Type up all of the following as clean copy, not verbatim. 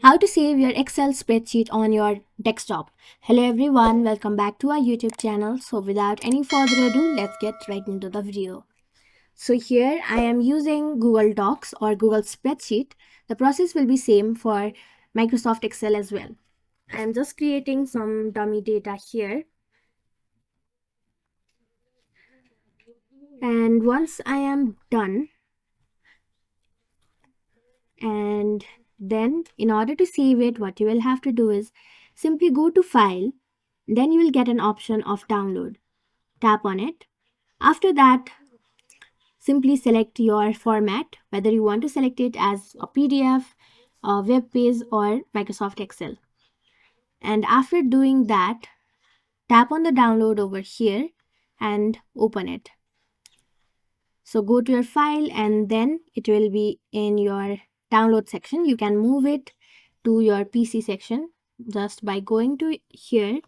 How to save your Excel spreadsheet on your desktop. Hello everyone, welcome back to our YouTube channel. So without any further ado, let's get right into the video. So here I am using Google Docs or Google Spreadsheet. The process will be same for Microsoft Excel as well. I am just creating some dummy data here. And once I am done, and then in order to save it, what you will have to do is simply go to File. Then you will get an option of download. Tap on it. After that, simply select your format, whether you want to select it as a PDF, a web page, or Microsoft Excel. And after doing that, tap on the download over here and open it. So go to your file and then it will be in your download section. You can move it to your PC section just by going to here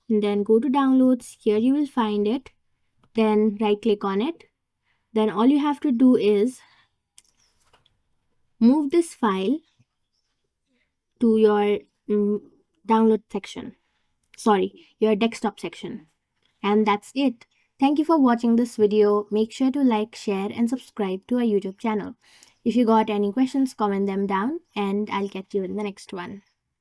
and then go to downloads. Here you will find it. Then right click on it. Then all you have to do is move this file to your download section. Sorry, your desktop section. And that's it. Thank you for watching this video. Make sure to like, share and subscribe to our YouTube channel. If you got any questions, comment them down and I'll catch you in the next one.